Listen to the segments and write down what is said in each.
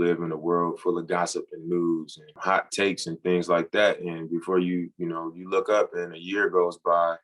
live in a world full of gossip and news and hot takes and things like that. And before you look up and a year goes by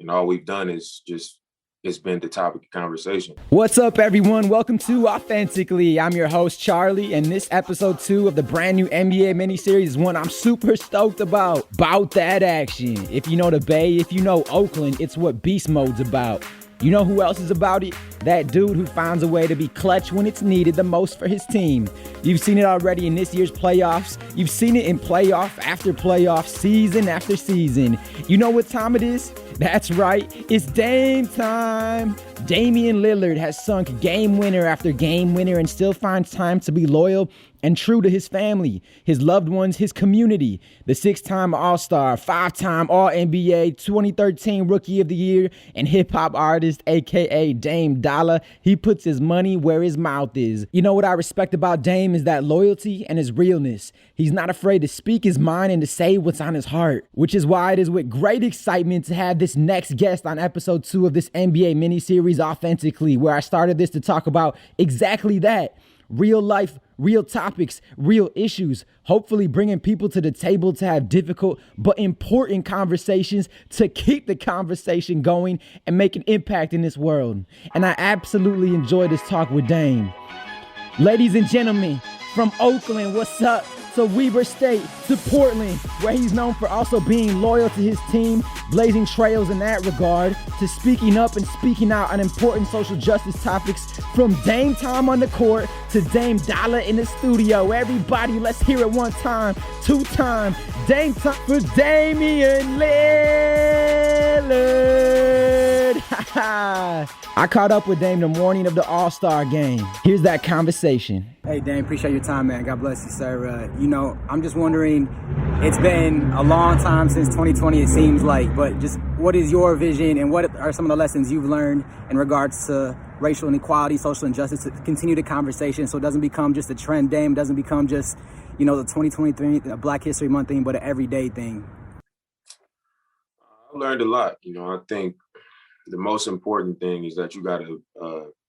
and all we've done is just, it's been the topic of conversation. What's up, everyone? Welcome to Authentically. I'm your host, Charlie, and this episode 2 of the brand new NBA miniseries is one I'm super stoked about. About that action. If you know the Bay, if you know Oakland, it's what Beast Mode's about. You know who else is about it? That dude who finds a way to be clutch when it's needed the most for his team. You've seen it already in this year's playoffs. You've seen it in playoff after playoff, season after season. You know what time it is? That's right, it's Dame time. Damian Lillard has sunk game winner after game winner and still finds time to be loyal and true to his family, his loved ones, his community. The 6-time All-Star, 5-time All-NBA, 2013 Rookie of the Year, and hip-hop artist, aka Dame Dollar. He puts his money where his mouth is. You know what I respect about Dame is that loyalty and his realness. He's not afraid to speak his mind and to say what's on his heart, which is why it is with great excitement to have this next guest on episode 2 of this NBA miniseries, Authentically, where I started this to talk about exactly that. Real life, real topics, real issues, hopefully bringing people to the table to have difficult but important conversations to keep the conversation going and make an impact in this world. And I absolutely enjoy this talk with Dame. Ladies and gentlemen, from Oakland, what's up? To Weber State, to Portland, where he's known for also being loyal to his team, blazing trails in that regard, to speaking up and speaking out on important social justice topics, from Dame time on the court to Dame Dollar in the studio. Everybody, let's hear it one time, 2-time, Dame time for Damian Lillard. I caught up with Dame the morning of the All-Star game. Here's that conversation. Hey, Dame, appreciate your time, man. God bless you, sir. I'm just wondering, it's been a long time since 2020, it seems like, but just what is your vision and what are some of the lessons you've learned in regards to racial inequality, social injustice, to continue the conversation so it doesn't become just a trend, Dame, it doesn't become just, the 2023 Black History Month thing, but an everyday thing? I learned a lot. I think the most important thing is that you got to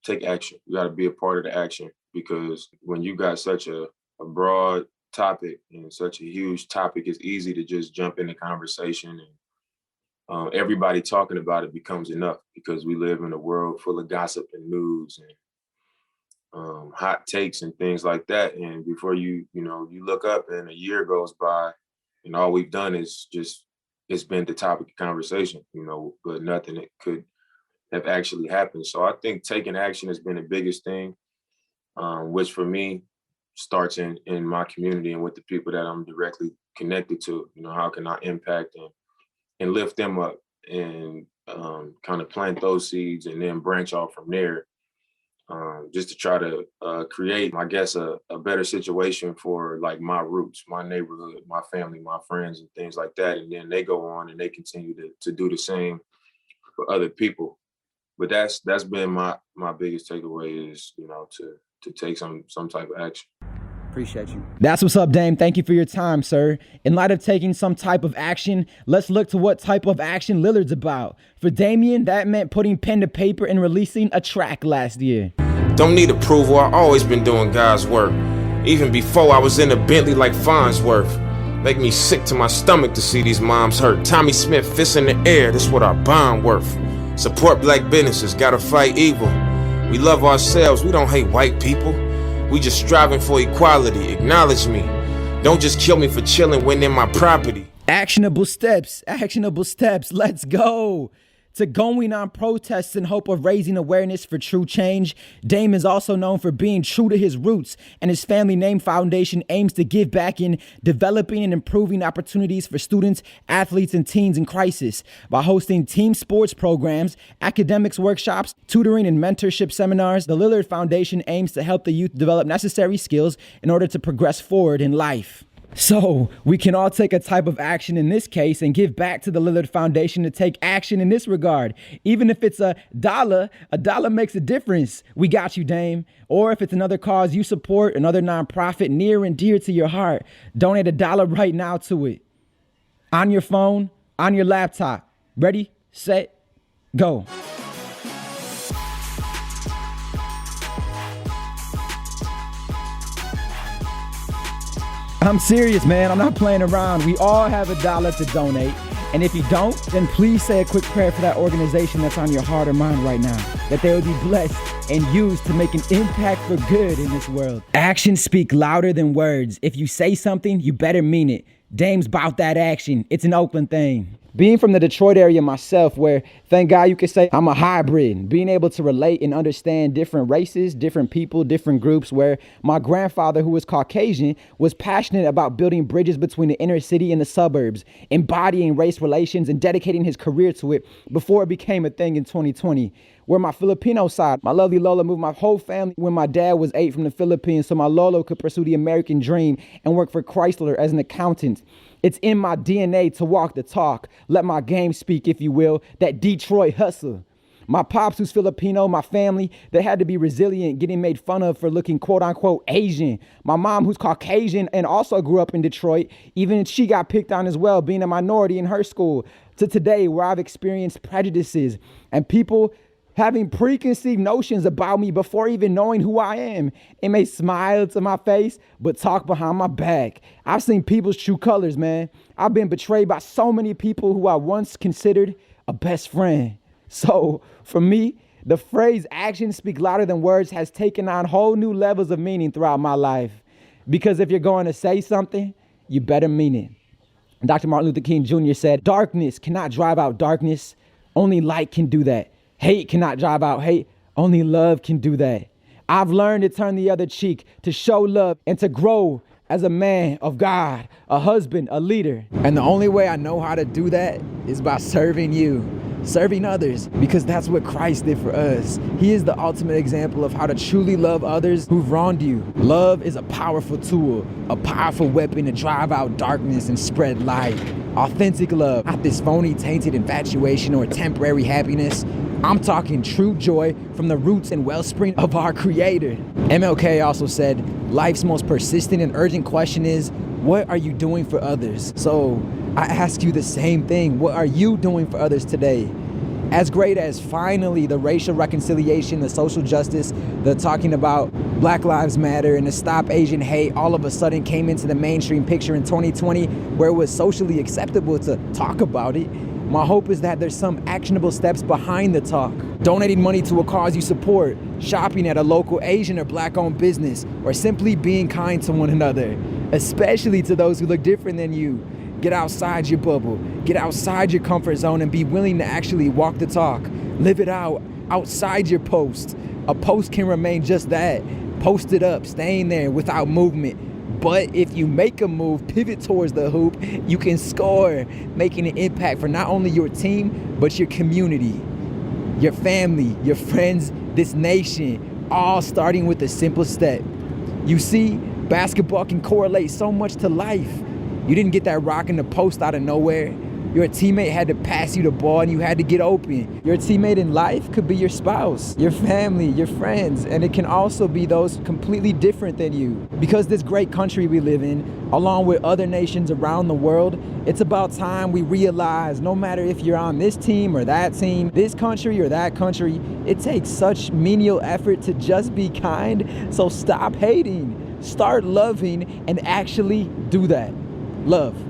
take action. You got to be a part of the action, because when you got such a broad topic and such a huge topic, it's easy to just jump in the conversation and everybody talking about it becomes enough, because we live in a world full of gossip and news and hot takes and things like that. And before you look up and a year goes by and all we've done is just, it's been the topic of conversation, but nothing that could have actually happened. So I think taking action has been the biggest thing, which for me starts in my community and with the people that I'm directly connected to. How can I impact and lift them up and kind of plant those seeds and then branch off from there, just to try to create, I guess, a better situation for like my roots, my neighborhood, my family, my friends, and things like that. And then they go on and they continue to do the same for other people. But that's been my biggest takeaway is, to take some type of action. Appreciate you. That's what's up, Dame. Thank you for your time, sir. In light of taking some type of action, let's look to what type of action Lillard's about. For Damian, that meant putting pen to paper and releasing a track last year. Don't need approval, I always been doing God's work. Even before I was in a Bentley like Farnsworth. Make me sick to my stomach to see these moms hurt. Tommy Smith, fists in the air, that's what our bond worth. Support black businesses, gotta fight evil. We love ourselves, we don't hate white people. We just striving for equality, acknowledge me. Don't just kill me for chilling when in my property. Actionable steps, let's go. To going on protests in hope of raising awareness for true change. Dame is also known for being true to his roots, and his family name foundation aims to give back in developing and improving opportunities for students, athletes, and teens in crisis by hosting team sports programs, academics workshops, tutoring, and mentorship seminars. The Lillard Foundation aims to help the youth develop necessary skills in order to progress forward in life. So we can all take a type of action in this case and give back to the Lillard Foundation to take action in this regard. Even if it's a dollar makes a difference. We got you, Dame. Or if it's another cause you support, another nonprofit near and dear to your heart, donate $1 right now to it. On your phone, on your laptop. Ready, set, go. I'm serious, man. I'm not playing around. We all have $1 to donate. And if you don't, then please say a quick prayer for that organization that's on your heart or mind right now, that they will be blessed and used to make an impact for good in this world. Actions speak louder than words. If you say something, you better mean it. Dame's bout that action. It's an Oakland thing. Being from the Detroit area myself, where thank God you could say I'm a hybrid, being able to relate and understand different races, different people, different groups, where my grandfather, who was Caucasian, was passionate about building bridges between the inner city and the suburbs, embodying race relations and dedicating his career to it before it became a thing in 2020. Where my Filipino side, my lovely Lola moved my whole family when my dad was 8 from the Philippines so my Lolo could pursue the American dream and work for Chrysler as an accountant. It's in my DNA to walk the talk, let my game speak, if you will, that Detroit hustle. My pops, who's Filipino, my family, they had to be resilient, getting made fun of for looking quote unquote Asian. My mom, who's Caucasian and also grew up in Detroit, even she got picked on as well, being a minority in her school. To today, where I've experienced prejudices and people having preconceived notions about me before even knowing who I am. It may smile to my face, but talk behind my back. I've seen people's true colors, man. I've been betrayed by so many people who I once considered a best friend. So for me, the phrase actions speak louder than words has taken on whole new levels of meaning throughout my life. Because if you're going to say something, you better mean it. Dr. Martin Luther King Jr. said, darkness cannot drive out darkness. Only light can do that. Hate cannot drive out hate. Only love can do that. I've learned to turn the other cheek, to show love, and to grow as a man of God, a husband, a leader. And the only way I know how to do that is by serving you, serving others, because that's what Christ did for us. He is the ultimate example of how to truly love others who've wronged you. Love is a powerful tool, a powerful weapon to drive out darkness and spread light. Authentic love, not this phony, tainted infatuation or temporary happiness. I'm talking true joy from the roots and wellspring of our Creator. MLK also said, life's most persistent and urgent question is, what are you doing for others? So I ask you the same thing. What are you doing for others today? As great as finally the racial reconciliation, the social justice, the talking about Black Lives Matter and the Stop Asian Hate all of a sudden came into the mainstream picture in 2020, where it was socially acceptable to talk about it, my hope is that there's some actionable steps behind the talk. Donating money to a cause you support, shopping at a local Asian or Black-owned business, or simply being kind to one another, especially to those who look different than you. Get outside your bubble, get outside your comfort zone, and be willing to actually walk the talk. Live it out, outside your post. A post can remain just that, posted up, staying there without movement. But if you make a move, pivot towards the hoop, you can score, making an impact for not only your team, but your community, your family, your friends, this nation, all starting with a simple step. You see, basketball can correlate so much to life. You didn't get that rock in the post out of nowhere. Your teammate had to pass you the ball and you had to get open. Your teammate in life could be your spouse, your family, your friends, and it can also be those completely different than you. Because this great country we live in, along with other nations around the world, it's about time we realize no matter if you're on this team or that team, this country or that country, it takes such menial effort to just be kind. So stop hating, start loving, and actually do that. Love.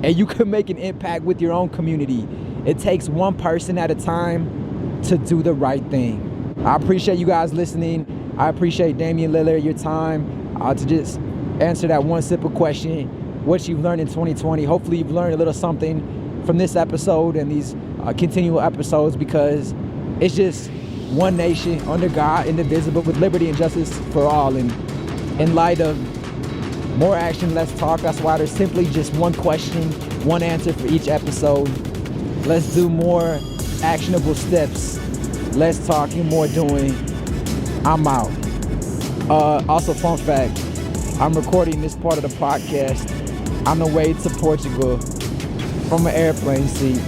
And you can make an impact with your own community. It takes one person at a time to do the right thing. I appreciate you guys listening. I appreciate Damian Lillard, your time to just answer that one simple question, what you've learned in 2020. Hopefully you've learned a little something from this episode and these continual episodes, because it's just one nation under God, indivisible, with liberty and justice for all. And in light of more action, less talk. That's why there's simply just one question, one answer for each episode. Let's do more actionable steps. Less talking, more doing. I'm out. Also, fun fact, I'm recording this part of the podcast on the way to Portugal from an airplane seat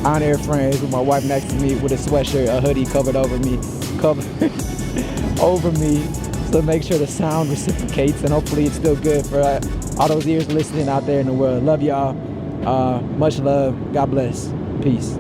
on Air France with my wife next to me with a sweatshirt, a hoodie covered over me. So make sure the sound reciprocates, and hopefully it's still good for all those ears listening out there in the world. Love y'all. Much love. God bless. Peace.